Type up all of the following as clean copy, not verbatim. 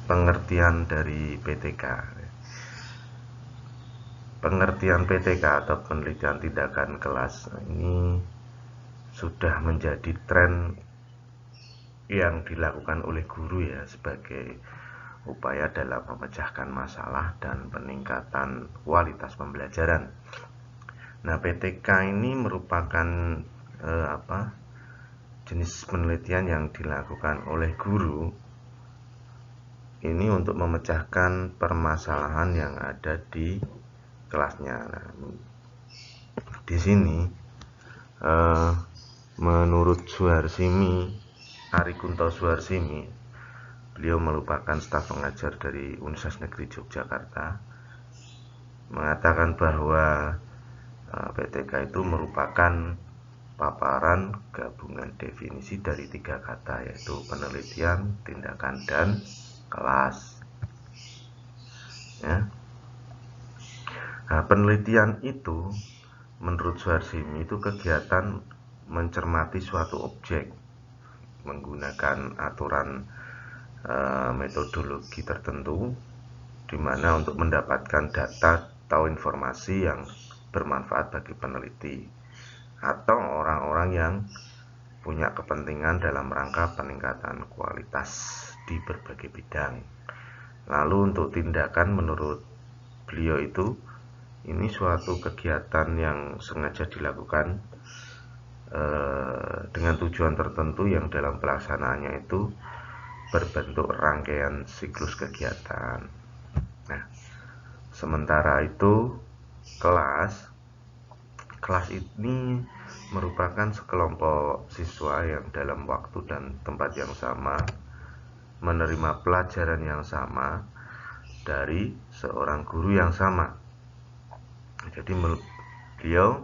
pengertian dari PTK. Pengertian PTK atau penelitian tindakan kelas ini sudah menjadi tren yang dilakukan oleh guru ya, sebagai upaya dalam memecahkan masalah dan peningkatan kualitas pembelajaran. Nah, PTK ini merupakan jenis penelitian yang dilakukan oleh guru ini untuk memecahkan permasalahan yang ada di kelasnya. Nah, di sini menurut Ari Kunto Suharsimi, beliau merupakan staf pengajar dari Universitas Negeri Yogyakarta, mengatakan bahwa PTK itu merupakan paparan gabungan definisi dari 3 kata, yaitu penelitian, tindakan, dan kelas. Ya. Nah, penelitian itu menurut Suharsimi itu kegiatan mencermati suatu objek menggunakan aturan metodologi tertentu, di mana untuk mendapatkan data atau informasi yang bermanfaat bagi peneliti atau orang-orang yang punya kepentingan dalam rangka peningkatan kualitas di berbagai bidang. Lalu untuk tindakan, menurut beliau itu ini suatu kegiatan yang sengaja dilakukan dengan tujuan tertentu yang dalam pelaksanaannya itu berbentuk rangkaian siklus kegiatan. Nah, sementara itu kelas ini merupakan sekelompok siswa yang dalam waktu dan tempat yang sama menerima pelajaran yang sama dari seorang guru yang sama. Jadi menurut beliau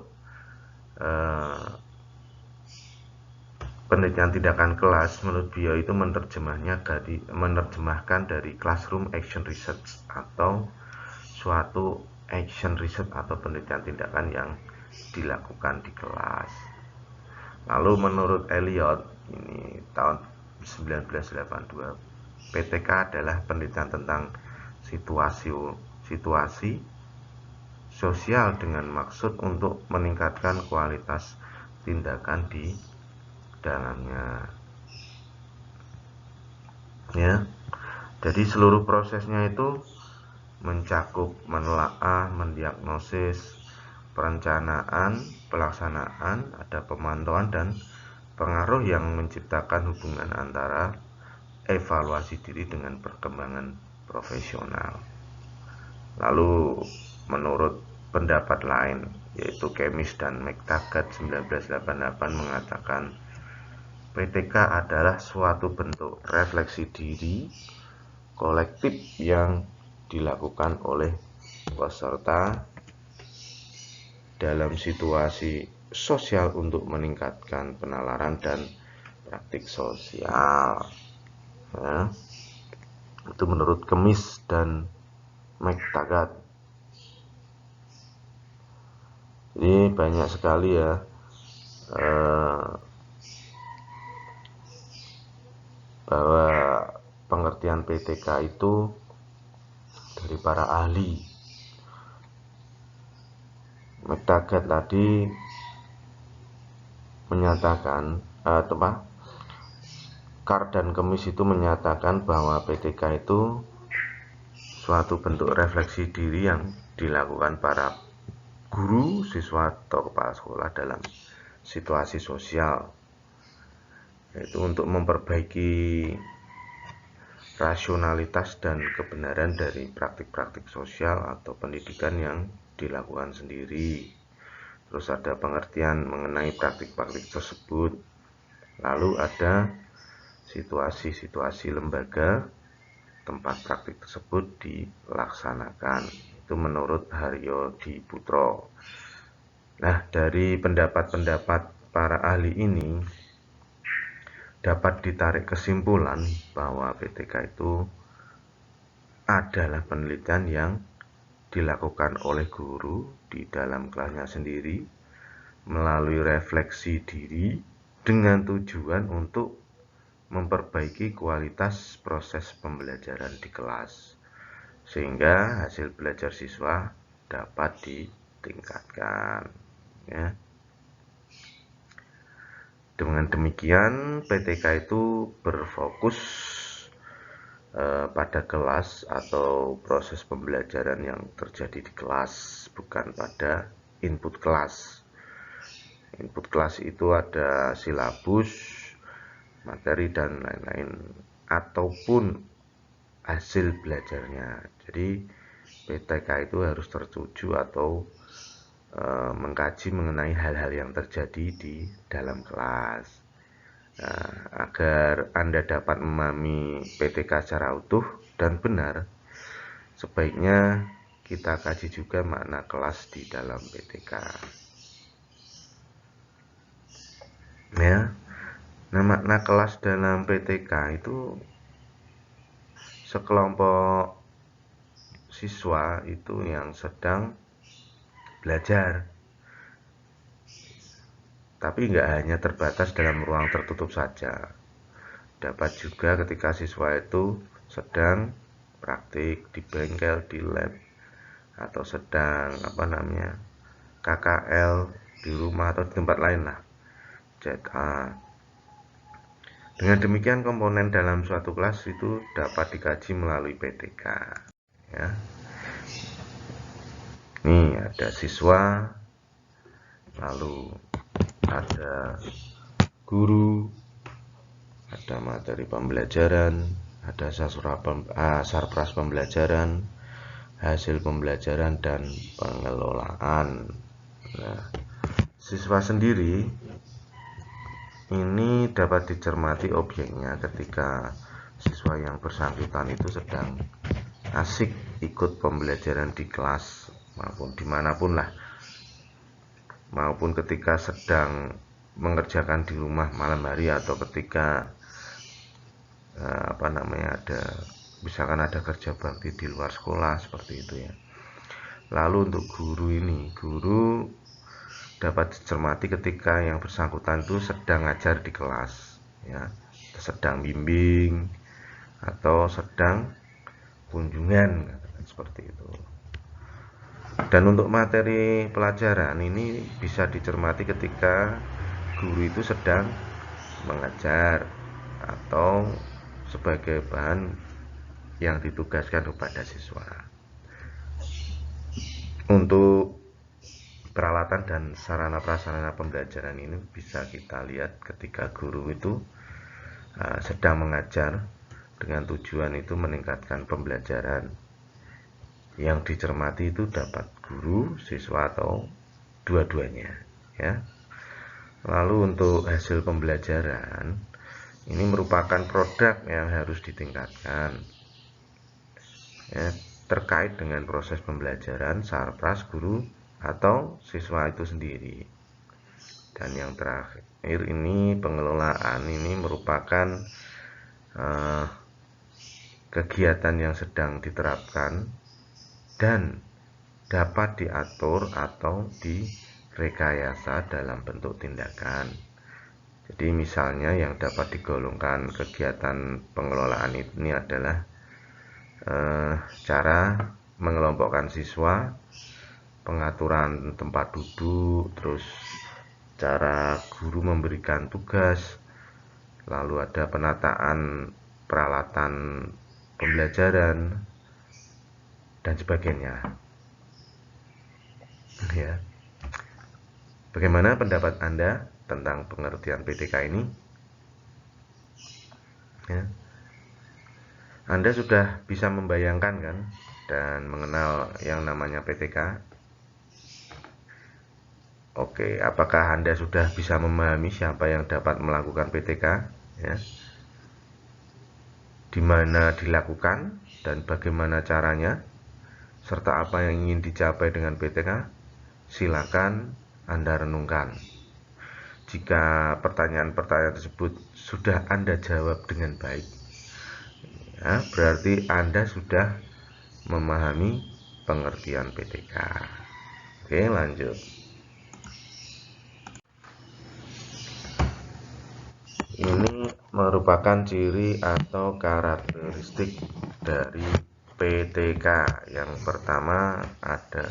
penelitian tindakan kelas menurut beliau itu menerjemahkan dari classroom action research atau suatu action research atau penelitian tindakan yang dilakukan di kelas. Lalu menurut Elliot, ini tahun 1982, PTK adalah penelitian tentang situasi sosial dengan maksud untuk meningkatkan kualitas tindakan di dalamnya. Ya. Jadi seluruh prosesnya itu mencakup menelaah, mendiagnosis, perencanaan, pelaksanaan, ada pemantauan dan pengaruh yang menciptakan hubungan antara evaluasi diri dengan perkembangan profesional. Lalu menurut pendapat lain, yaitu Kemis dan McTaggart 1988 mengatakan PTK adalah suatu bentuk refleksi diri kolektif yang dilakukan oleh peserta dalam situasi sosial untuk meningkatkan penalaran dan praktik sosial. Ya. Itu menurut Kemis dan McTaggart. Jadi banyak sekali ya bahwa pengertian PTK itu dari para ahli. McTaggart tadi menyatakan Carr dan Kemis itu menyatakan bahwa PTK itu suatu bentuk refleksi diri yang dilakukan para guru, siswa atau kepala sekolah dalam situasi sosial, yaitu untuk memperbaiki rasionalitas dan kebenaran dari praktik-praktik sosial atau pendidikan yang dilakukan sendiri. Terus ada pengertian mengenai praktik-praktik tersebut. Lalu ada situasi-situasi lembaga tempat praktik tersebut dilaksanakan. Itu menurut Haryo Diputro. Nah, dari pendapat-pendapat para ahli ini dapat ditarik kesimpulan bahwa PTK itu adalah penelitian yang dilakukan oleh guru di dalam kelasnya sendiri melalui refleksi diri dengan tujuan untuk memperbaiki kualitas proses pembelajaran di kelas, sehingga hasil belajar siswa dapat ditingkatkan. Ya. Dengan demikian, PTK itu berfokus pada kelas atau proses pembelajaran yang terjadi di kelas, bukan pada input kelas. Input kelas itu ada silabus, materi, dan lain-lain, ataupun hasil belajarnya. Jadi PTK itu harus tertuju atau mengkaji mengenai hal-hal yang terjadi di dalam kelas. Nah, agar Anda dapat memahami PTK secara utuh dan benar, sebaiknya kita kaji juga makna kelas di dalam PTK. Ya, nah makna kelas dalam PTK itu sekelompok siswa itu yang sedang belajar, tapi nggak hanya terbatas dalam ruang tertutup saja. Dapat juga ketika siswa itu sedang praktik di bengkel, di lab, atau sedang KKL di rumah atau di tempat lain lah. Dengan demikian, komponen dalam suatu kelas itu dapat dikaji melalui PTK. Ya. Nih ada siswa, lalu ada guru, ada materi pembelajaran, ada sarpras pembelajaran, hasil pembelajaran, dan pengelolaan. Nah, siswa sendiri ini dapat dicermati objeknya ketika siswa yang bersangkutan itu sedang asik ikut pembelajaran di kelas maupun dimanapun lah, maupun ketika sedang mengerjakan di rumah malam hari, atau ketika misalkan ada kerja bakti di luar sekolah, seperti itu ya. Lalu untuk guru dapat dicermati ketika yang bersangkutan itu sedang ngajar di kelas, ya, sedang bimbing atau sedang kunjungan, seperti itu. Dan untuk materi pelajaran ini bisa dicermati ketika guru itu sedang mengajar atau sebagai bahan yang ditugaskan kepada siswa. Untuk peralatan dan sarana prasarana pembelajaran ini bisa kita lihat ketika guru itu sedang mengajar dengan tujuan itu meningkatkan pembelajaran. Yang dicermati itu dapat guru, siswa, atau dua-duanya, ya. Lalu untuk hasil pembelajaran ini merupakan produk yang harus ditingkatkan, ya, terkait dengan proses pembelajaran sarpras guru atau siswa itu sendiri. Dan yang terakhir ini pengelolaan, ini merupakan kegiatan yang sedang diterapkan dan dapat diatur atau direkayasa dalam bentuk tindakan. Jadi misalnya yang dapat digolongkan kegiatan pengelolaan ini adalah cara mengelompokkan siswa, pengaturan tempat duduk, terus cara guru memberikan tugas, lalu ada penataan peralatan pembelajaran, dan sebagainya. Ya. Bagaimana pendapat Anda tentang pengertian PTK ini? Ya. Anda sudah bisa membayangkan kan dan mengenal yang namanya PTK? Oke, apakah Anda sudah bisa memahami siapa yang dapat melakukan PTK? Ya. Di mana dilakukan dan bagaimana caranya, serta apa yang ingin dicapai dengan PTK? Silakan Anda renungkan. Jika pertanyaan-pertanyaan tersebut sudah Anda jawab dengan baik, ya, berarti Anda sudah memahami pengertian PTK. Oke, lanjut. Ini merupakan ciri atau karakteristik dari PTK. Yang pertama ada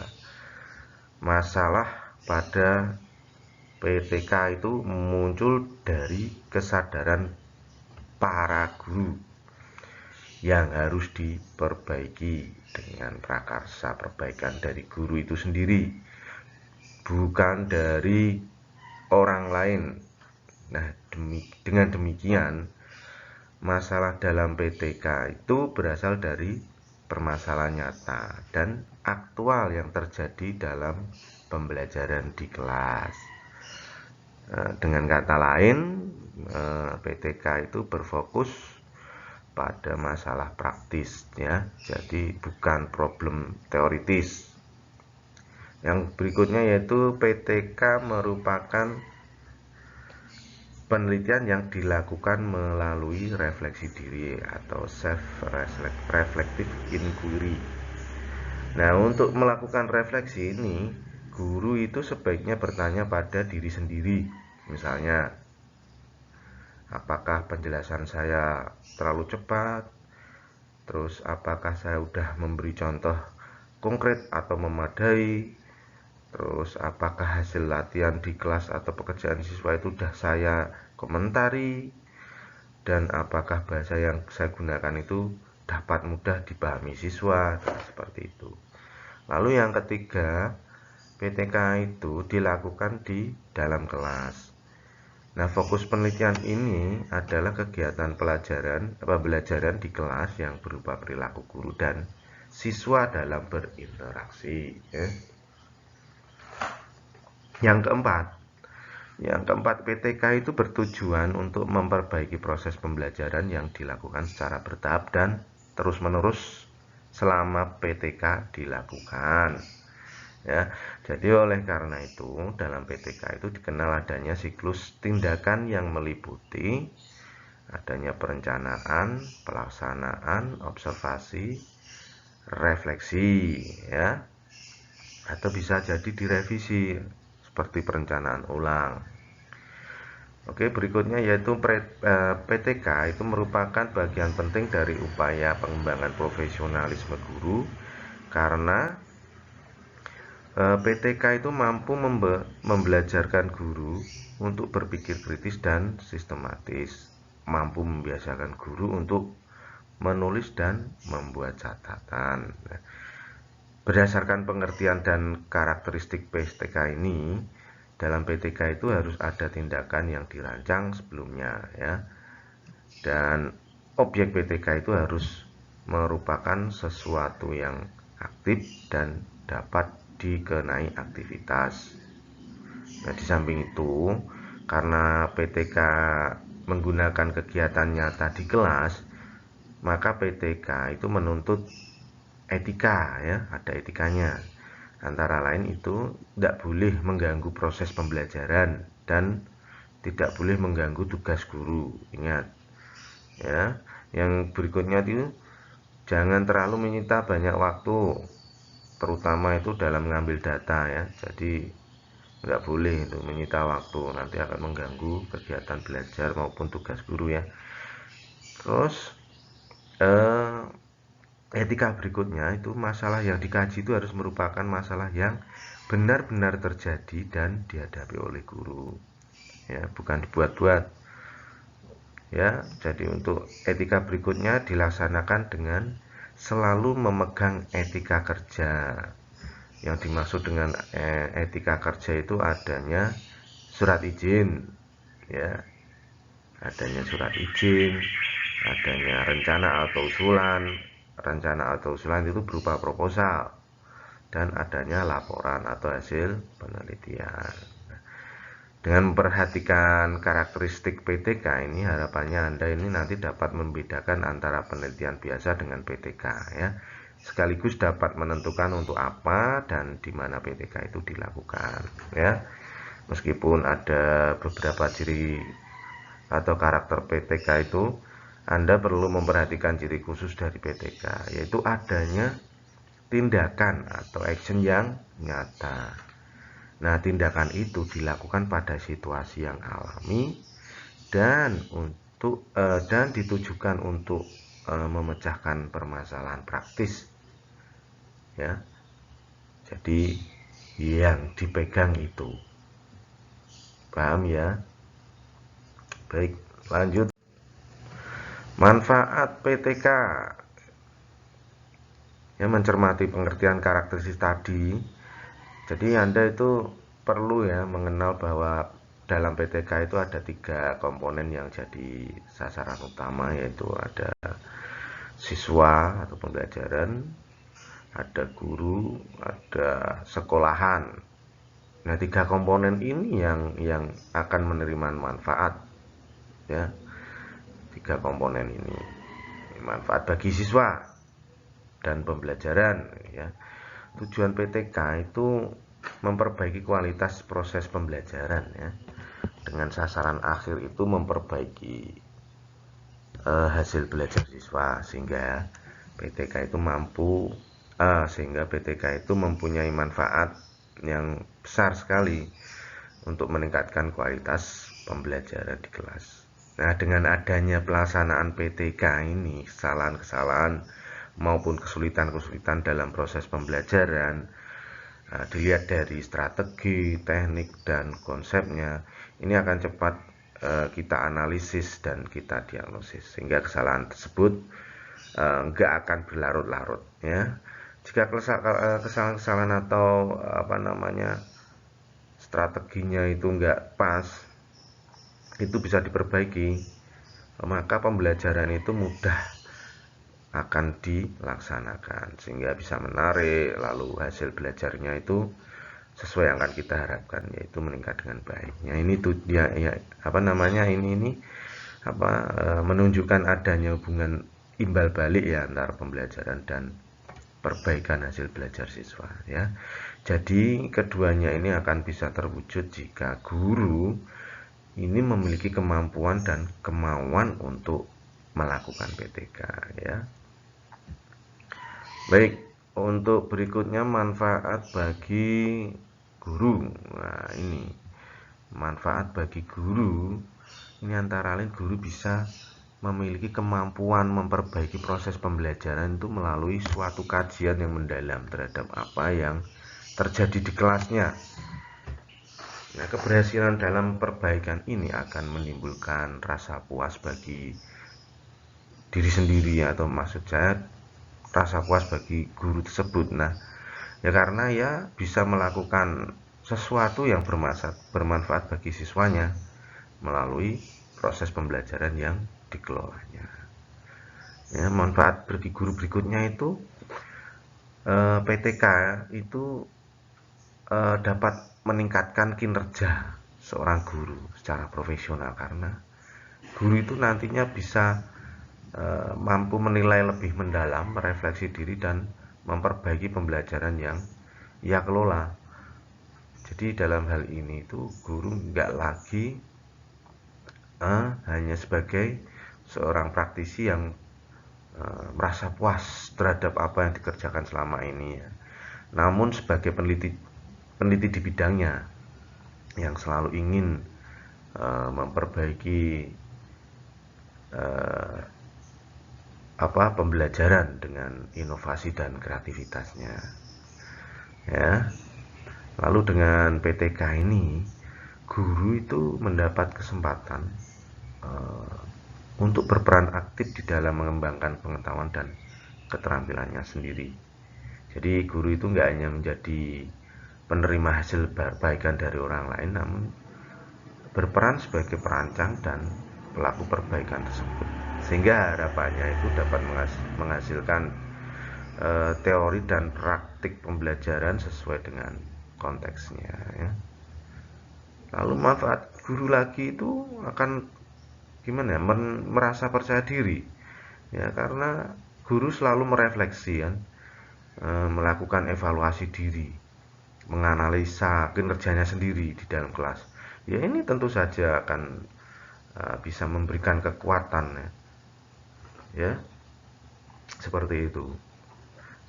masalah pada PTK itu muncul dari kesadaran para guru yang harus diperbaiki dengan prakarsa perbaikan dari guru itu sendiri, bukan dari orang lain. Nah, dengan demikian masalah dalam PTK itu berasal dari permasalahan nyata dan aktual yang terjadi dalam pembelajaran di kelas. Dengan kata lain, PTK itu berfokus pada masalah praktis, ya. Jadi bukan problem teoritis. Yang berikutnya yaitu PTK merupakan penelitian yang dilakukan melalui refleksi diri atau self-reflective inquiry. Nah, untuk melakukan refleksi ini, guru itu sebaiknya bertanya pada diri sendiri. Misalnya, apakah penjelasan saya terlalu cepat? Terus, apakah saya sudah memberi contoh konkret atau memadai? Terus, apakah hasil latihan di kelas atau pekerjaan siswa itu sudah saya komentari? Dan apakah bahasa yang saya gunakan itu dapat mudah dipahami siswa? Nah, seperti itu. Lalu yang ketiga, PTK itu dilakukan di dalam kelas. Nah, fokus penelitian ini adalah kegiatan pembelajaran di kelas yang berupa perilaku guru dan siswa dalam berinteraksi. Yang keempat, PTK itu bertujuan untuk memperbaiki proses pembelajaran yang dilakukan secara bertahap dan terus-menerus selama PTK dilakukan. Ya, jadi oleh karena itu dalam PTK itu dikenal adanya siklus tindakan yang meliputi adanya perencanaan, pelaksanaan, observasi, refleksi, ya, atau bisa jadi direvisi seperti perencanaan ulang. Oke, berikutnya yaitu PTK itu merupakan bagian penting dari upaya pengembangan profesionalisme guru karena PTK itu mampu membelajarkan guru untuk berpikir kritis dan sistematis, mampu membiasakan guru untuk menulis dan membuat catatan. Berdasarkan pengertian dan karakteristik PTK ini, dalam PTK itu harus ada tindakan yang dirancang sebelumnya, ya. Dan objek PTK itu harus merupakan sesuatu yang aktif dan dapat dikenai aktivitas. Nah, di samping itu, karena PTK menggunakan kegiatan nyata di kelas, maka PTK itu menuntut etika, ya, ada etikanya. Antara lain itu tidak boleh mengganggu proses pembelajaran dan tidak boleh mengganggu tugas guru. Ingat, ya. Yang berikutnya itu jangan terlalu menyita banyak waktu, terutama itu dalam mengambil data, ya. Jadi nggak boleh itu menyita waktu, nanti akan mengganggu kegiatan belajar maupun tugas guru, ya. Terus etika berikutnya itu masalah yang dikaji itu harus merupakan masalah yang benar-benar terjadi dan dihadapi oleh guru, ya, bukan dibuat-buat, ya. Jadi untuk etika berikutnya dilaksanakan dengan selalu memegang etika kerja. Yang dimaksud dengan etika kerja itu adanya surat izin, ya, adanya surat izin, adanya rencana atau usulan. Rencana atau usulan itu berupa proposal dan adanya laporan atau hasil penelitian. Dengan memperhatikan karakteristik PTK ini, harapannya Anda ini nanti dapat membedakan antara penelitian biasa dengan PTK, ya. Sekaligus dapat menentukan untuk apa dan di mana PTK itu dilakukan, ya. Meskipun ada beberapa ciri atau karakter PTK itu, Anda perlu memperhatikan ciri khusus dari PTK, yaitu adanya tindakan atau action yang nyata. Nah, tindakan itu dilakukan pada situasi yang alami dan dan ditujukan untuk memecahkan permasalahan praktis, ya. Jadi yang dipegang itu, paham ya? Baik, lanjut. Manfaat PTK, ya, mencermati pengertian karakteristik tadi. Jadi Anda itu perlu ya mengenal bahwa dalam PTK itu ada 3 komponen yang jadi sasaran utama, yaitu ada siswa atau pembelajaran, ada guru, ada sekolahan. Nah, 3 komponen ini yang akan menerima manfaat, ya. 3 komponen ini, manfaat bagi siswa dan pembelajaran, ya. Tujuan PTK itu memperbaiki kualitas proses pembelajaran, ya, dengan sasaran akhir itu memperbaiki hasil belajar siswa, sehingga PTK itu mempunyai manfaat yang besar sekali untuk meningkatkan kualitas pembelajaran di kelas. Nah, dengan adanya pelaksanaan PTK ini, kesalahan-kesalahan maupun kesulitan-kesulitan dalam proses pembelajaran, dilihat dari strategi, teknik, dan konsepnya, ini akan cepat kita analisis dan kita diagnosis, sehingga kesalahan tersebut nggak akan berlarut-larut, ya. Jika kesalahan-kesalahan atau strateginya itu nggak pas, itu bisa diperbaiki, maka pembelajaran itu mudah akan dilaksanakan, sehingga bisa menarik, lalu hasil belajarnya itu sesuai yang akan kita harapkan, yaitu meningkat dengan baik. Ya, ini tuh menunjukkan adanya hubungan imbal balik ya antara pembelajaran dan perbaikan hasil belajar siswa, ya. Jadi keduanya ini akan bisa terwujud jika guru ini memiliki kemampuan dan kemauan untuk melakukan PTK, ya. Baik, untuk berikutnya manfaat bagi guru. Nah, ini manfaat bagi guru ini antara lain guru bisa memiliki kemampuan memperbaiki proses pembelajaran itu melalui suatu kajian yang mendalam terhadap apa yang terjadi di kelasnya. Nah, keberhasilan dalam perbaikan ini akan menimbulkan rasa puas bagi diri sendiri, atau maksud saya rasa puas bagi guru tersebut. Nah, ya karena ya bisa melakukan sesuatu yang bermanfaat bagi siswanya melalui proses pembelajaran yang dikelolanya. Ya, manfaat bagi guru berikutnya itu PTK itu dapat meningkatkan kinerja seorang guru secara profesional, karena guru itu nantinya bisa mampu menilai lebih mendalam, merefleksi diri, dan memperbaiki pembelajaran yang ia kelola. Jadi dalam hal ini itu guru nggak lagi hanya sebagai seorang praktisi yang merasa puas terhadap apa yang dikerjakan selama ini, ya. Namun sebagai peneliti di bidangnya yang selalu ingin memperbaiki pembelajaran dengan inovasi dan kreativitasnya, ya. Lalu dengan PTK ini guru itu mendapat kesempatan untuk berperan aktif di dalam mengembangkan pengetahuan dan keterampilannya sendiri. Jadi guru itu nggak hanya menjadi penerima hasil perbaikan dari orang lain, namun berperan sebagai perancang dan pelaku perbaikan tersebut, sehingga harapannya itu dapat menghasilkan teori dan praktik pembelajaran sesuai dengan konteksnya, ya. Lalu manfaat guru lagi itu akan gimana ya, merasa percaya diri, ya, karena guru selalu merefleksi, kan, melakukan evaluasi diri, menganalisa kinerjanya sendiri di dalam kelas. Ya, ini tentu saja akan bisa memberikan kekuatan, ya, seperti itu,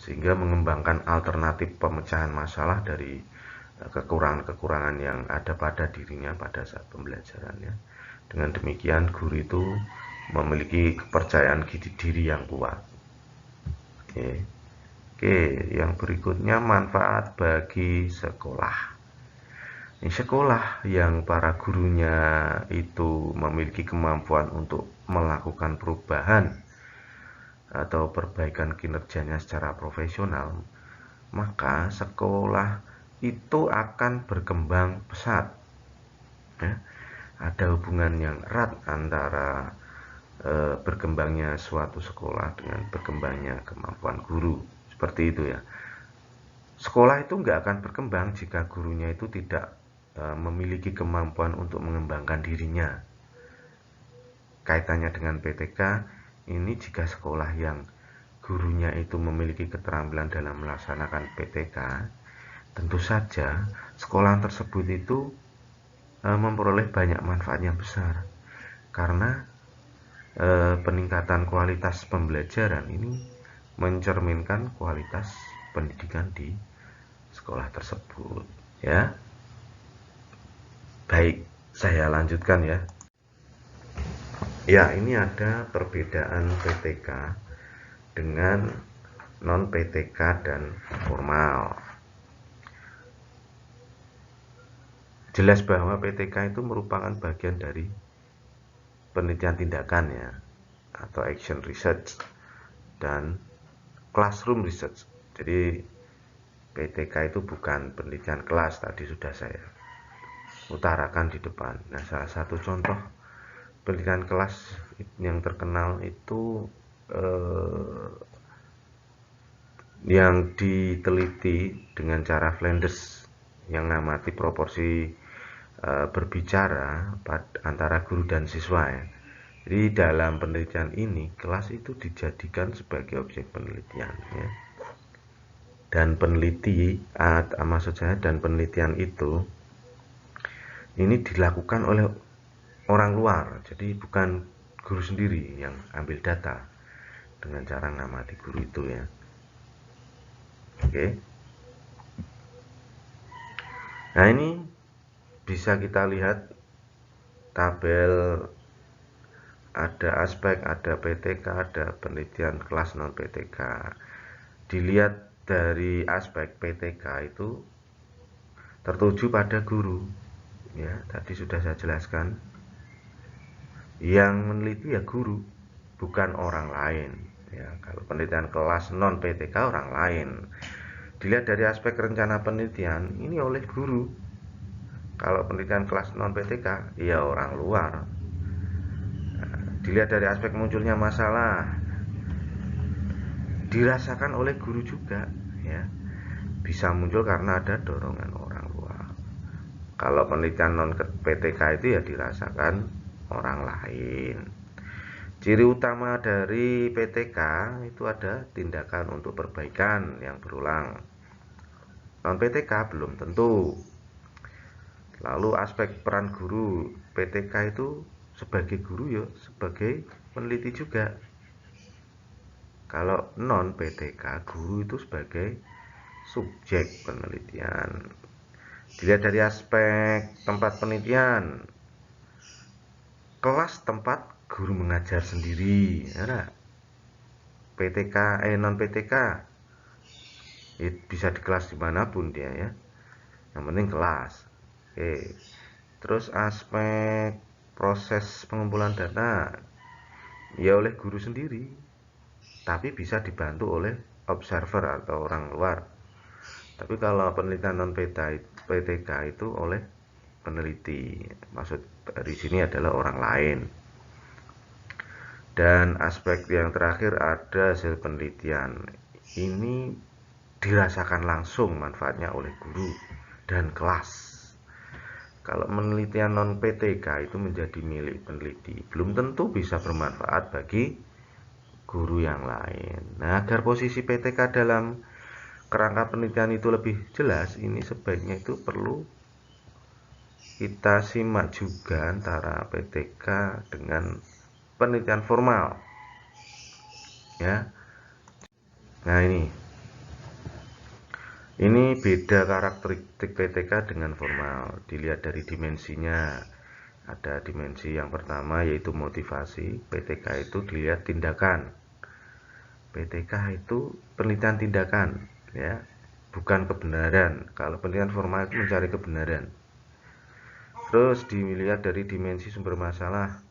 sehingga mengembangkan alternatif pemecahan masalah dari kekurangan-kekurangan yang ada pada dirinya pada saat pembelajarannya. Dengan demikian guru itu memiliki kepercayaan diri yang kuat. Oke, yang berikutnya manfaat bagi sekolah. Ini sekolah yang para gurunya itu memiliki kemampuan untuk melakukan perubahan atau perbaikan kinerjanya secara profesional, maka sekolah itu akan berkembang pesat. Ya, ada hubungan yang erat antara berkembangnya suatu sekolah dengan berkembangnya kemampuan guru, seperti itu ya. Sekolah itu nggak akan berkembang jika gurunya itu tidak memiliki kemampuan untuk mengembangkan dirinya. Kaitannya dengan PTK ini, jika sekolah yang gurunya itu memiliki keterampilan dalam melaksanakan PTK, tentu saja sekolah tersebut itu memperoleh banyak manfaat yang besar, karena peningkatan kualitas pembelajaran ini mencerminkan kualitas pendidikan di sekolah tersebut ya. Baik, saya lanjutkan ya. Ya, ini ada perbedaan PTK dengan non PTK dan formal. Jelas bahwa PTK itu merupakan bagian dari penelitian tindakan ya, atau action research dan classroom research. Jadi PTK itu bukan penelitian kelas, tadi sudah saya utarakan di depan. Nah, salah satu contoh penelitian kelas yang terkenal itu yang diteliti dengan cara Flanders, yang mengamati proporsi berbicara antara guru dan siswa ya. Jadi dalam penelitian ini kelas itu dijadikan sebagai objek penelitian ya. Dan maksud saya, dan penelitian itu ini dilakukan oleh orang luar, jadi bukan guru sendiri yang ambil data dengan cara mengamati guru itu ya. Oke. Nah, ini bisa kita lihat tabel, ada aspek, ada PTK, ada penelitian kelas non PTK. Dilihat dari aspek PTK itu tertuju pada guru ya, tadi sudah saya jelaskan. Yang meneliti ya guru, bukan orang lain ya. Kalau penelitian kelas non PTK orang lain. Dilihat dari aspek rencana penelitian ini oleh guru. Kalau penelitian kelas non PTK ya orang luar. Nah, dilihat dari aspek munculnya masalah, dirasakan oleh guru juga ya. Bisa muncul karena ada dorongan orang luar. Kalau penelitian non PTK itu ya dirasakan orang lain. Ciri utama dari PTK itu ada tindakan untuk perbaikan yang berulang. Non PTK belum tentu. Lalu aspek peran guru, PTK itu sebagai guru ya sebagai peneliti juga. Kalau non PTK, guru itu sebagai subjek penelitian. Dilihat dari aspek tempat penelitian, kelas tempat guru mengajar sendiri ya. PTK non PTK ya, bisa di kelas dimanapun dia ya, yang penting kelas. Oke. Terus aspek proses pengumpulan data ya oleh guru sendiri, tapi bisa dibantu oleh observer atau orang luar. Tapi kalau penelitian non PTK itu oleh peneliti, maksud dari sini adalah orang lain. Dan aspek yang terakhir ada hasil penelitian. Ini dirasakan langsung manfaatnya oleh guru dan kelas. Kalau penelitian non PTK itu menjadi milik peneliti, belum tentu bisa bermanfaat bagi guru yang lain. Nah, agar posisi PTK dalam kerangka penelitian itu lebih jelas, ini sebaiknya itu perlu kita simak juga antara PTK dengan penelitian formal ya. Nah, ini beda karakteristik PTK dengan formal. Dilihat dari dimensinya, Ada dimensi yang pertama yaitu motivasi. PTK itu dilihat tindakan. PTK itu penelitian tindakan, ya, bukan kebenaran. Kalau penelitian formal itu mencari kebenaran. Terus dilihat dari dimensi sumber masalah.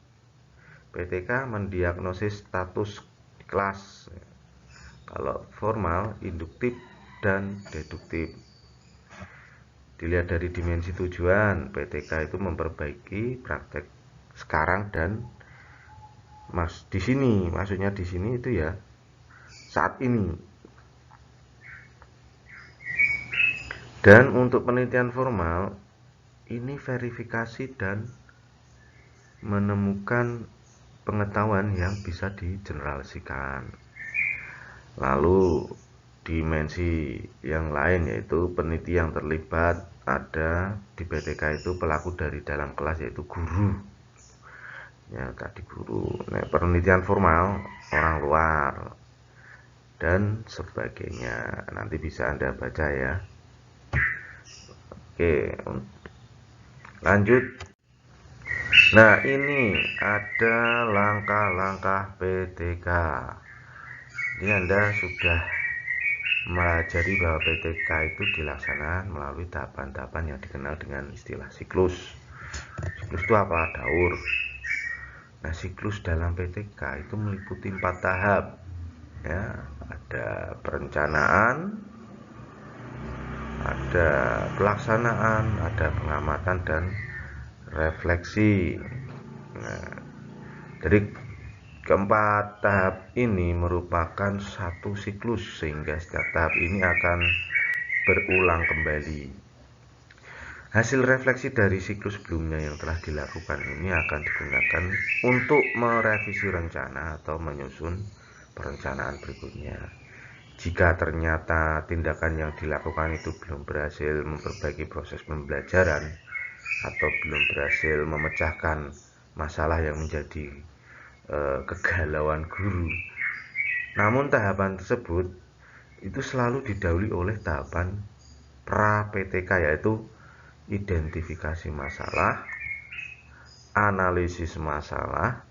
PTK mendiagnosis status kelas. Kalau formal, induktif dan deduktif. Dilihat dari dimensi tujuan, PTK itu memperbaiki praktek sekarang dan di sini, maksudnya di sini itu ya saat ini. Dan untuk penelitian formal ini verifikasi dan menemukan pengetahuan yang bisa digeneralisasikan. Lalu dimensi yang lain yaitu peneliti yang terlibat ada di PTK itu pelaku dari dalam kelas yaitu guru, ya tadi guru. Nah, penelitian formal orang luar dan sebagainya, nanti bisa Anda baca ya. Oke, lanjut. Nah, ini ada langkah-langkah PTK. Ini Anda sudah melajari bahwa PTK itu dilaksanakan melalui tahapan-tahapan yang dikenal dengan istilah siklus. Siklus itu apa? Daur. Nah, siklus dalam PTK itu meliputi 4 tahap. Ya, ada perencanaan, ada pelaksanaan, ada pengamatan dan refleksi. Nah, jadi keempat tahap ini merupakan satu siklus sehingga setiap tahap ini akan berulang kembali. Hasil refleksi dari siklus sebelumnya yang telah dilakukan ini akan digunakan untuk merevisi rencana atau menyusun perencanaan berikutnya. Jika ternyata tindakan yang dilakukan itu belum berhasil memperbaiki proses pembelajaran atau belum berhasil memecahkan masalah yang menjadi kegalauan guru. Namun tahapan tersebut itu selalu didahului oleh tahapan pra PTK yaitu identifikasi masalah, analisis masalah,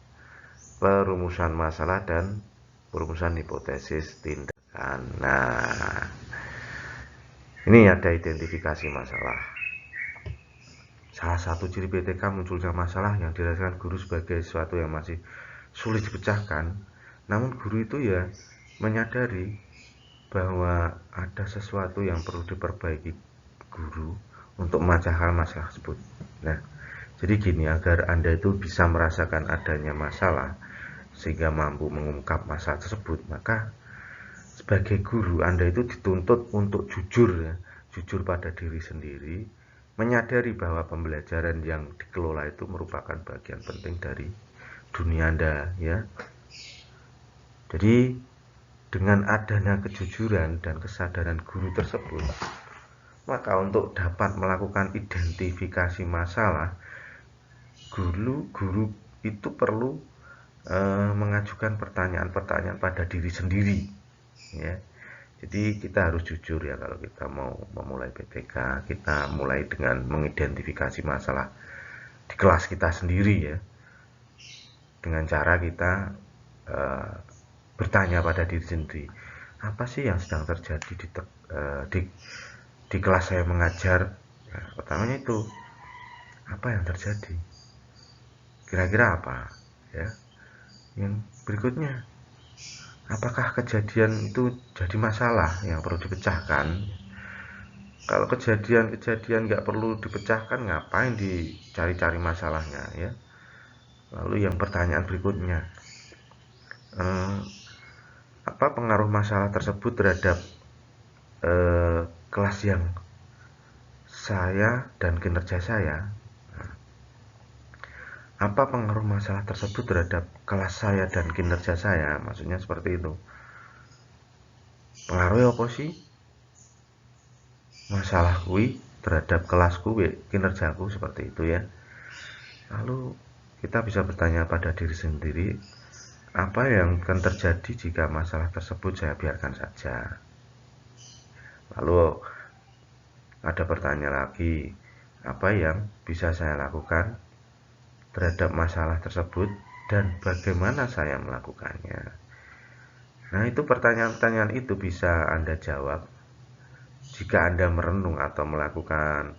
perumusan masalah dan perumusan hipotesis tindakan. Nah, ini ada identifikasi masalah. Salah satu ciri PTK munculnya masalah yang dirasakan guru sebagai sesuatu yang masih sulit dipecahkan, namun guru itu ya menyadari bahwa ada sesuatu yang perlu diperbaiki guru untuk memecahkan masalah tersebut. Nah, jadi gini, agar Anda itu bisa merasakan adanya masalah sehingga mampu mengungkap masalah tersebut, maka sebagai guru Anda itu dituntut untuk jujur ya, jujur pada diri sendiri, menyadari bahwa pembelajaran yang dikelola itu merupakan bagian penting dari dunia Anda ya. Jadi dengan adanya kejujuran dan kesadaran guru tersebut, maka untuk dapat melakukan identifikasi masalah, guru itu perlu mengajukan pertanyaan-pertanyaan pada diri sendiri ya. Jadi kita harus jujur ya kalau kita mau memulai PTK, kita mulai dengan mengidentifikasi masalah di kelas kita sendiri ya, dengan cara kita bertanya pada diri sendiri, apa sih yang sedang terjadi di kelas saya mengajar. Nah, pertamanya itu apa yang terjadi, kira-kira apa ya. Yang berikutnya, apakah kejadian itu jadi masalah yang perlu dipecahkan? Kalau kejadian nggak perlu dipecahkan, ngapain dicari-cari masalahnya ya. Lalu yang pertanyaan berikutnya, apa pengaruh masalah tersebut terhadap kelas yang saya dan kinerja saya? Apa pengaruh masalah tersebut terhadap kelas saya dan kinerja saya? Maksudnya seperti itu. Pengaruhnya apa sih masalah kui terhadap kelasku, kinerjaku, seperti itu ya. Lalu kita bisa bertanya pada diri sendiri, apa yang akan terjadi jika masalah tersebut saya biarkan saja. Lalu ada pertanyaan lagi, apa yang bisa saya lakukan terhadap masalah tersebut dan bagaimana saya melakukannya. Nah, itu pertanyaan-pertanyaan itu bisa Anda jawab jika Anda merenung atau melakukan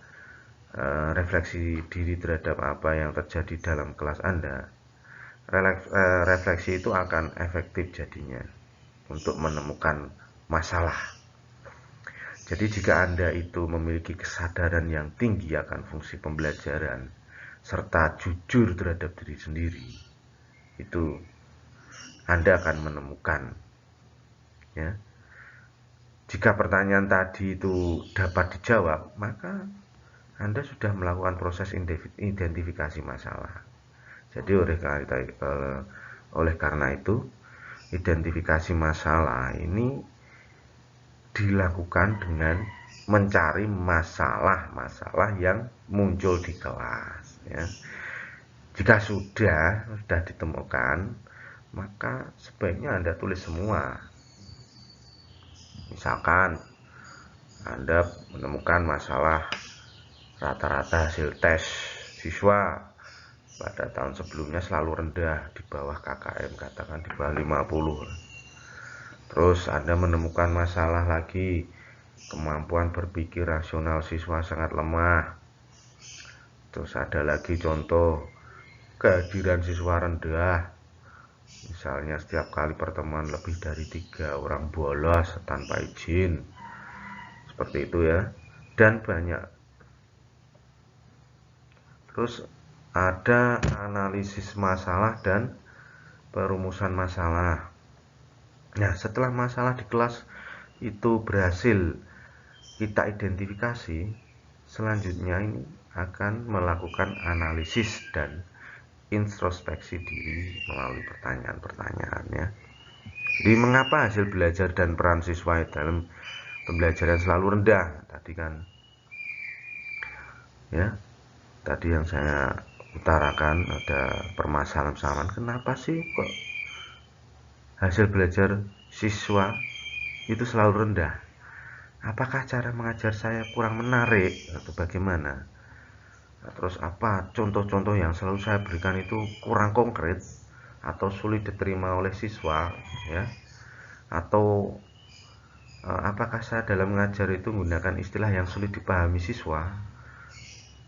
refleksi diri terhadap apa yang terjadi dalam kelas Anda. Refleksi itu akan efektif jadinya untuk menemukan masalah. Jadi jika Anda itu memiliki kesadaran yang tinggi akan fungsi pembelajaran serta jujur terhadap diri sendiri, itu Anda akan menemukan, ya. Jika pertanyaan tadi itu dapat dijawab, maka Anda sudah melakukan proses identifikasi masalah. Jadi oleh karena itu, identifikasi masalah ini dilakukan dengan mencari masalah-masalah yang muncul di kelas, ya. Jika sudah ditemukan, maka sebaiknya Anda tulis semua. Misalkan Anda menemukan masalah rata-rata hasil tes siswa pada tahun sebelumnya selalu rendah, di bawah KKM, katakan di bawah 50. Terus Anda menemukan masalah lagi, kemampuan berpikir rasional siswa sangat lemah. Terus ada lagi contoh kehadiran siswa rendah, misalnya setiap kali pertemuan lebih dari 3 orang bolos tanpa izin, seperti itu ya, dan banyak. Terus ada analisis masalah dan perumusan masalah. Nah, setelah masalah di kelas itu berhasil kita identifikasi, selanjutnya ini akan melakukan analisis dan introspeksi diri melalui pertanyaan-pertanyaannya. Jadi mengapa hasil belajar dan peran siswa dalam pembelajaran selalu rendah? Tadi kan, ya, tadi yang saya utarakan ada permasalahan. Kenapa sih kok hasil belajar siswa itu selalu rendah? Apakah cara mengajar saya kurang menarik atau bagaimana? Nah, terus apa contoh-contoh yang selalu saya berikan itu kurang konkret atau sulit diterima oleh siswa, ya? Atau apakah saya dalam mengajar itu menggunakan istilah yang sulit dipahami siswa?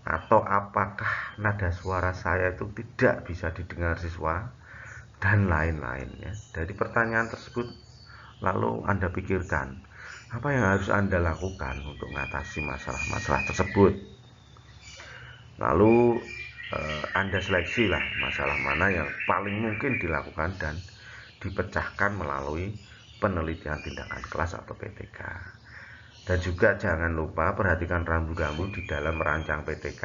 Atau apakah nada suara saya itu tidak bisa didengar siswa? Dan lain-lain, ya. Dari pertanyaan tersebut lalu Anda pikirkan apa yang harus Anda lakukan untuk mengatasi masalah-masalah tersebut. Lalu Anda seleksi lah masalah mana yang paling mungkin dilakukan dan dipecahkan melalui penelitian tindakan kelas atau PTK. Dan juga jangan lupa perhatikan rambu-rambu di dalam merancang PTK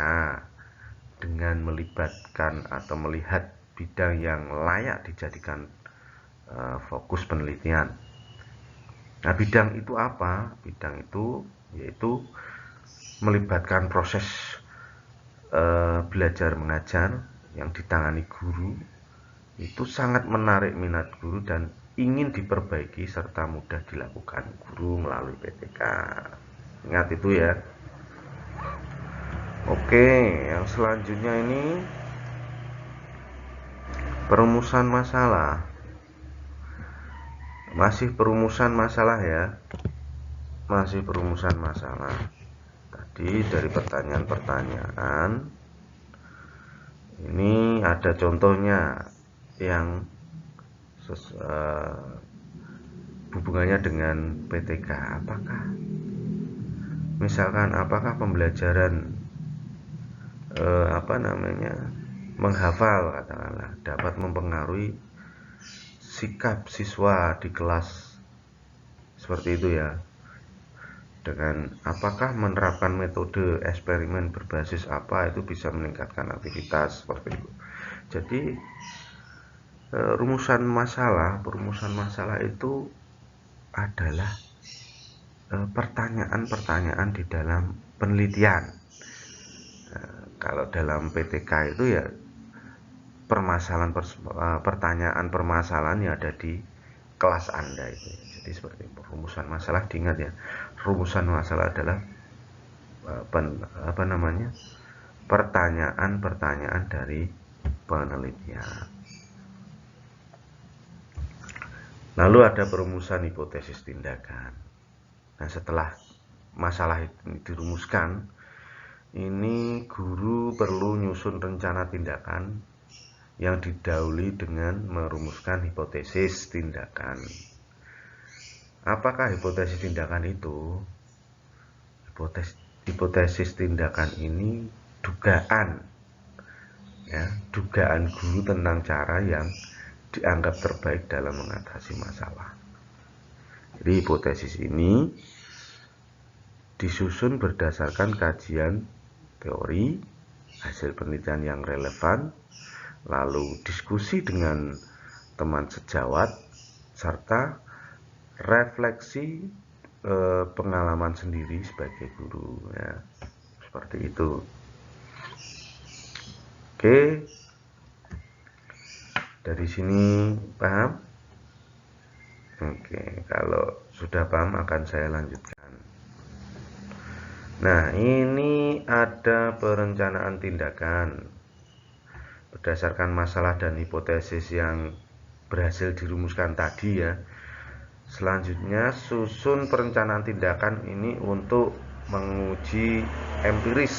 dengan melibatkan atau melihat bidang yang layak dijadikan fokus penelitian. Nah, bidang itu apa? Bidang itu yaitu melibatkan proses belajar mengajar yang ditangani guru, itu sangat menarik minat guru dan ingin diperbaiki serta mudah dilakukan guru melalui PTK. Ingat itu ya. Oke, yang selanjutnya ini perumusan masalah. Masih perumusan masalah ya. Masih perumusan masalah. Tadi dari pertanyaan-pertanyaan ini ada contohnya yang hubungannya dengan PTK. Apakah pembelajaran menghafal katakanlah dapat mempengaruhi sikap siswa di kelas, seperti itu ya. Dengan apakah menerapkan metode eksperimen berbasis apa itu bisa meningkatkan aktivitas, seperti itu. Jadi perumusan masalah itu adalah pertanyaan-pertanyaan di dalam penelitian. Kalau dalam PTK itu ya pertanyaan-permasalahan yang ada di kelas Anda itu. Jadi seperti perumusan masalah, diingat ya. Rumusan masalah adalah pertanyaan-pertanyaan dari penelitian. Lalu ada perumusan hipotesis tindakan. Nah, setelah masalah ini dirumuskan, ini guru perlu nyusun rencana tindakan yang didahului dengan merumuskan hipotesis tindakan. Apakah hipotesis tindakan itu? Hipotesis tindakan ini dugaan, ya, dugaan guru tentang cara yang dianggap terbaik dalam mengatasi masalah. Jadi hipotesis ini disusun berdasarkan kajian teori, hasil penelitian yang relevan, lalu diskusi dengan teman sejawat, serta refleksi pengalaman sendiri sebagai guru, ya, seperti itu. Oke, dari sini paham? Oke, kalau sudah paham akan saya lanjutkan. Nah, ini ada perencanaan tindakan berdasarkan masalah dan hipotesis yang berhasil dirumuskan tadi, ya. Selanjutnya, susun perencanaan tindakan ini untuk menguji empiris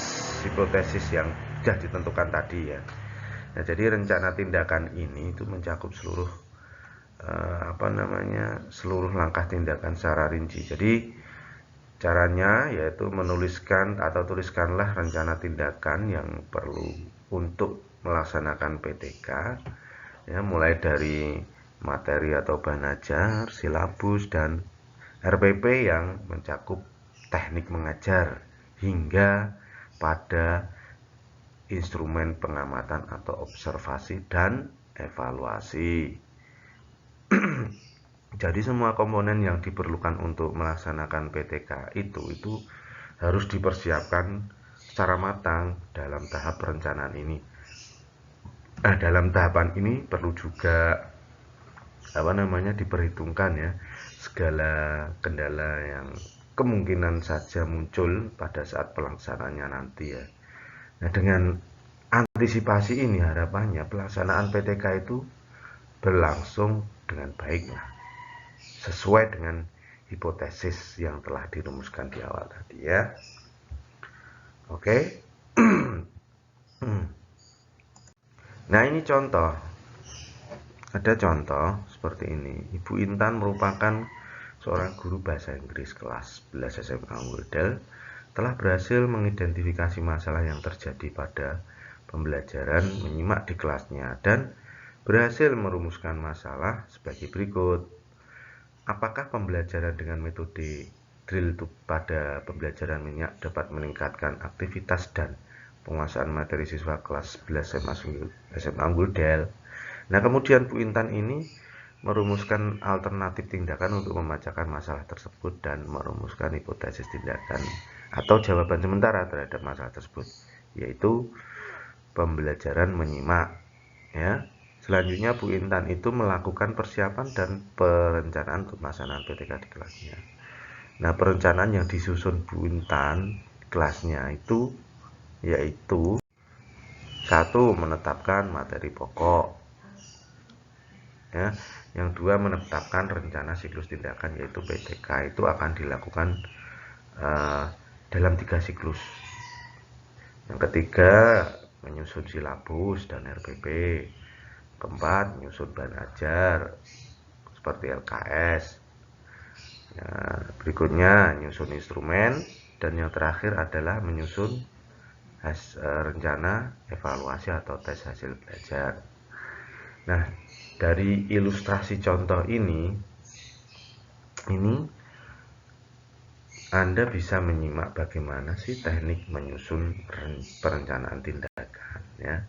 hipotesis yang sudah ditentukan tadi, ya. Nah, jadi rencana tindakan ini itu mencakup seluruh seluruh langkah tindakan secara rinci. Jadi caranya yaitu menuliskan atau tuliskanlah rencana tindakan yang perlu untuk melaksanakan PTK, ya, mulai dari materi atau bahan ajar, silabus, dan RPP yang mencakup teknik mengajar hingga pada instrumen pengamatan atau observasi dan evaluasi. Jadi semua komponen yang diperlukan untuk melaksanakan PTK itu harus dipersiapkan secara matang dalam tahap perencanaan ini. Nah, dalam tahapan ini perlu juga diperhitungkan, ya, segala kendala yang kemungkinan saja muncul pada saat pelaksanaannya nanti, ya. Nah, dengan antisipasi ini harapannya pelaksanaan PTK itu berlangsung dengan baik, sesuai dengan hipotesis yang telah dirumuskan di awal tadi, ya. Oke. Nah, ini contoh. Ada contoh seperti ini. Ibu Intan merupakan seorang guru bahasa Inggris kelas 11 SMA Unggul telah berhasil mengidentifikasi masalah yang terjadi pada pembelajaran menyimak di kelasnya dan berhasil merumuskan masalah sebagai berikut. Apakah pembelajaran dengan metode drill pada pembelajaran menyimak dapat meningkatkan aktivitas dan penguasaan materi siswa kelas 11 SMA Unggul Del? Nah, kemudian Bu Intan ini merumuskan alternatif tindakan untuk memecahkan masalah tersebut dan merumuskan hipotesis tindakan atau jawaban sementara terhadap masalah tersebut, yaitu pembelajaran menyimak, ya. Selanjutnya Bu Intan itu melakukan persiapan dan perencanaan untuk pelaksanaan PTK di kelasnya. Nah, perencanaan yang disusun Bu Intan kelasnya itu yaitu 1. Menetapkan materi pokok, ya. Yang 2, menetapkan rencana siklus tindakan yaitu PTK itu akan dilakukan dalam 3 siklus. Yang ketiga, menyusun silabus dan RPP. Keempat, menyusun bahan ajar seperti LKS. Nah, berikutnya menyusun instrumen, dan yang terakhir adalah menyusun rencana evaluasi atau tes hasil belajar. Nah, dari ilustrasi contoh ini Anda bisa menyimak bagaimana sih teknik menyusun perencanaan tindakan, ya.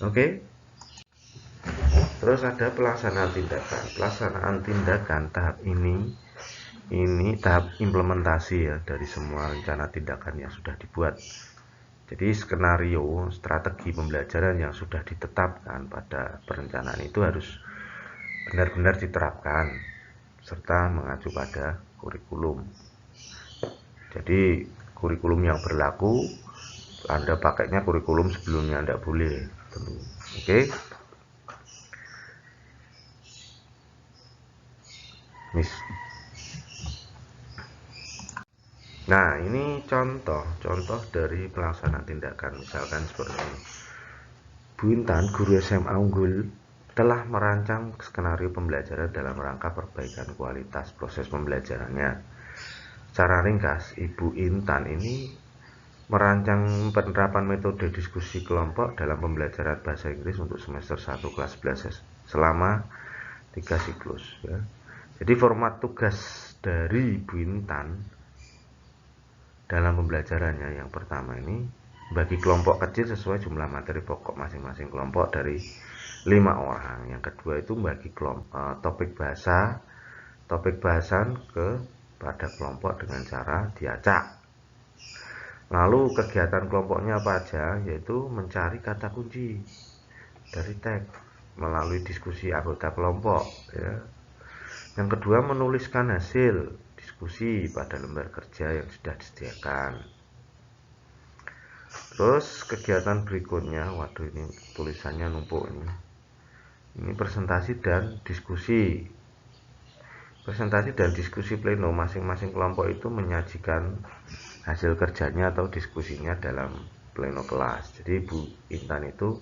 Oke. Terus ada pelaksanaan tindakan. Pelaksanaan tindakan tahap ini tahap implementasi, ya, dari semua rencana tindakan yang sudah dibuat. Jadi skenario strategi pembelajaran yang sudah ditetapkan pada perencanaan itu harus benar-benar diterapkan serta mengacu pada kurikulum. Jadi kurikulum yang berlaku, Anda pakainya kurikulum sebelumnya, tidak boleh. dulu. Oke. Nah, ini contoh dari pelaksanaan tindakan. Misalkan seperti ini. Bu Intan, guru SMA unggul, telah merancang skenario pembelajaran dalam rangka perbaikan kualitas proses pembelajarannya. Secara ringkas, Ibu Intan ini merancang penerapan metode diskusi kelompok dalam pembelajaran bahasa Inggris untuk semester 1 kelas 11 selama 3 siklus. Ya. Jadi format tugas dari Bu Intan dalam pembelajarannya yang pertama ini bagi kelompok kecil sesuai jumlah materi pokok masing-masing kelompok dari 5 orang. Yang kedua itu bagi topik bahasan pada kelompok dengan cara diacak. Lalu kegiatan kelompoknya apa aja, yaitu mencari kata kunci dari teks melalui diskusi anggota kelompok. Ya. Yang kedua menuliskan hasil diskusi pada lembar kerja yang sudah disediakan. Terus kegiatan berikutnya, waduh ini tulisannya numpuk ini. Ini presentasi dan diskusi. Presentasi dan diskusi pleno, masing-masing kelompok itu menyajikan hasil kerjanya atau diskusinya dalam pleno kelas. Jadi Bu Intan itu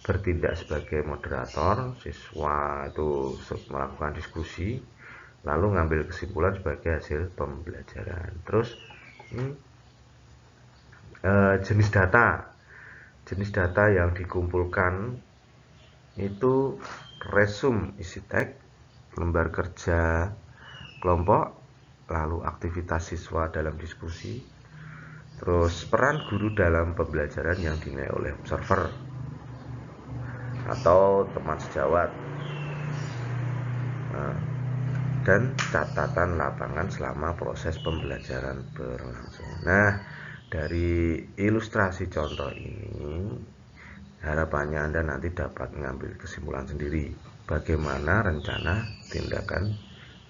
bertindak sebagai moderator, siswa itu melakukan diskusi, lalu ngambil kesimpulan sebagai hasil pembelajaran. Terus ini jenis data yang dikumpulkan itu resume isi teks, lembar kerja kelompok, lalu aktivitas siswa dalam diskusi, terus peran guru dalam pembelajaran yang dinilai oleh observer atau teman sejawat, dan catatan lapangan selama proses pembelajaran berlangsung. Nah, dari ilustrasi contoh ini harapannya Anda nanti dapat mengambil kesimpulan sendiri bagaimana rencana tindakan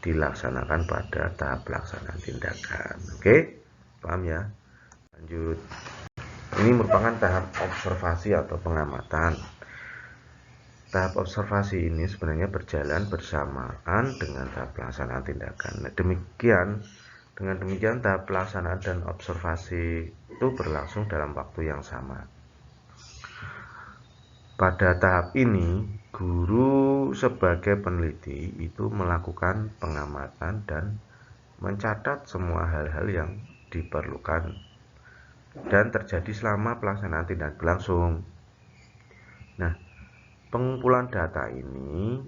dilaksanakan pada tahap pelaksanaan tindakan. Oke, paham ya? Lanjut. Ini merupakan tahap observasi atau pengamatan. Tahap observasi ini sebenarnya berjalan bersamaan dengan tahap pelaksanaan tindakan. Nah, dengan demikian tahap pelaksanaan dan observasi itu berlangsung dalam waktu yang sama. Pada tahap ini, guru sebagai peneliti itu melakukan pengamatan dan mencatat semua hal-hal yang diperlukan dan terjadi selama pelaksanaan tindakan berlangsung. Nah, pengumpulan data ini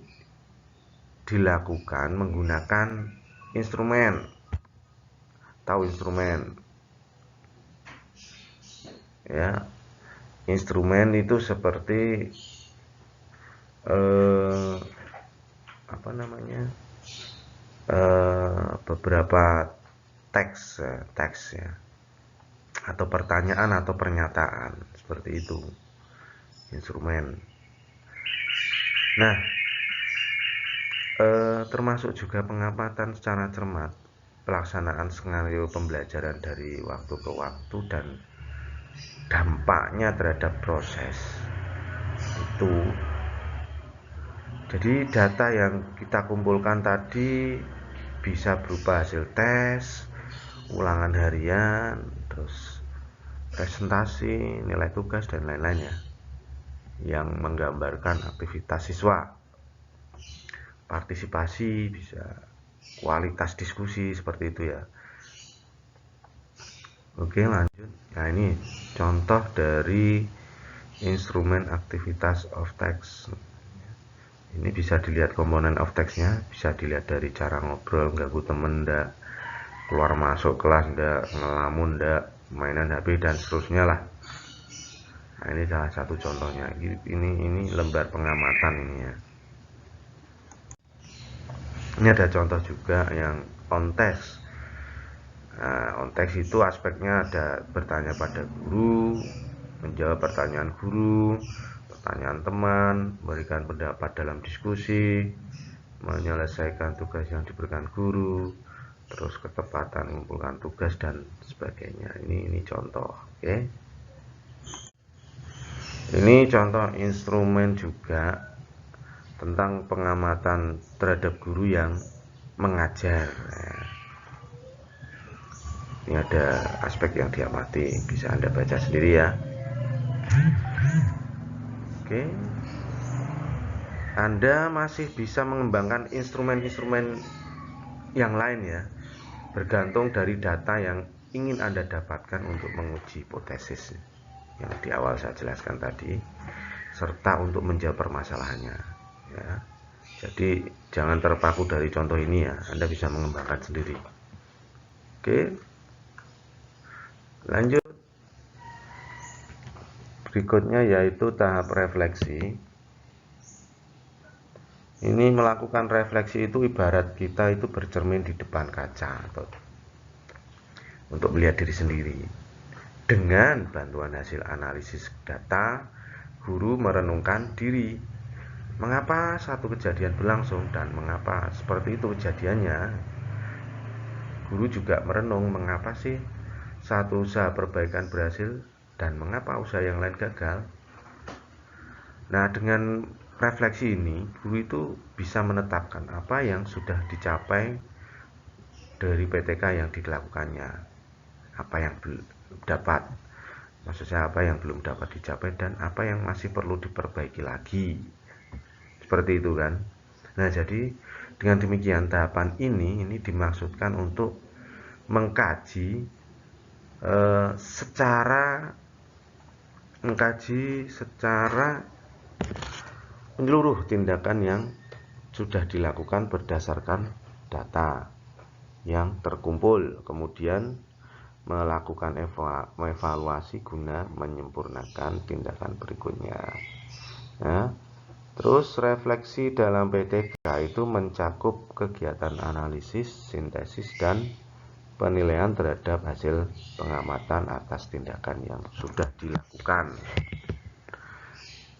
dilakukan menggunakan instrumen. Tahu instrumen? Ya, instrumen itu seperti beberapa teks ya, atau pertanyaan atau pernyataan seperti itu, instrumen. Nah, termasuk juga pengamatan secara cermat pelaksanaan skenario pembelajaran dari waktu ke waktu dan dampaknya terhadap proses itu. Jadi data yang kita kumpulkan tadi bisa berupa hasil tes, ulangan harian, terus presentasi, nilai tugas dan lain-lain ya, yang menggambarkan aktivitas siswa, partisipasi, bisa kualitas diskusi seperti itu ya. Oke, lanjut. Nah, ini contoh dari instrumen aktivitas of text. Ini bisa dilihat komponen of text-nya, bisa dilihat dari cara ngobrol, ganggu temen enggak, keluar masuk kelas enggak, ngelamun enggak, mainan HP dan seterusnya lah. Nah, ini salah satu contohnya. Ini lembar pengamatan ini ya. Ini ada contoh juga yang on text. Nah, on text itu aspeknya ada bertanya pada guru, menjawab pertanyaan guru, pertanyaan teman, memberikan pendapat dalam diskusi, menyelesaikan tugas yang diberikan guru, terus ketepatan mengumpulkan tugas dan sebagainya. Ini contoh, oke. Ini contoh instrumen juga tentang pengamatan terhadap guru yang mengajar. Ini ada aspek yang diamati, bisa Anda baca sendiri ya. Oke, Anda masih bisa mengembangkan instrumen-instrumen yang lain ya, bergantung dari data yang ingin Anda dapatkan untuk menguji hipotesis yang di awal saya jelaskan tadi, serta untuk menjawab permasalahannya ya. Jadi jangan terpaku dari contoh ini ya, Anda bisa mengembangkan sendiri. Oke, lanjut. Berikutnya yaitu tahap refleksi. Ini melakukan refleksi itu ibarat kita itu bercermin di depan kaca atau untuk melihat diri sendiri. Dengan bantuan hasil analisis data, guru merenungkan diri. Mengapa satu kejadian berlangsung dan mengapa seperti itu kejadiannya? Guru juga merenung mengapa sih satu usaha perbaikan berhasil dan mengapa usaha yang lain gagal. Nah, dengan refleksi ini, guru itu bisa menetapkan apa yang sudah dicapai dari PTK yang dilakukannya, apa yang belum dapat, maksudnya apa yang belum dapat dicapai dan apa yang masih perlu diperbaiki lagi. Seperti itu kan. Nah, jadi dengan demikian tahapan ini dimaksudkan untuk mengkaji secara menyeluruh tindakan yang sudah dilakukan berdasarkan data yang terkumpul, kemudian melakukan evaluasi guna menyempurnakan tindakan berikutnya. Nah, terus refleksi dalam PTK itu mencakup kegiatan analisis, sintesis, dan penilaian terhadap hasil pengamatan atas tindakan yang sudah dilakukan.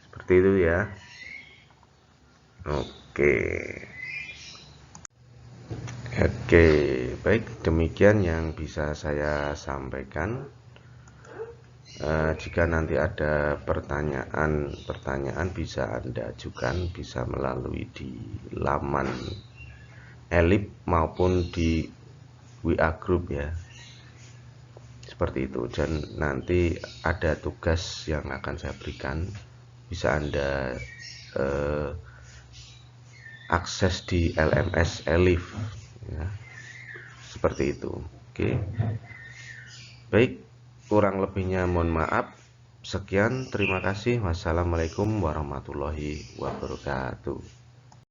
Seperti itu ya. Oke. Oke, baik, demikian yang bisa saya sampaikan. Jika nanti ada pertanyaan bisa Anda ajukan, bisa melalui di laman Elip maupun di WA Group ya. Seperti itu, dan nanti ada tugas yang akan saya berikan, bisa Anda akses di LMS Elif ya. Seperti itu. Oke. Baik, kurang lebihnya mohon maaf. Sekian, terima kasih. Wassalamualaikum warahmatullahi wabarakatuh.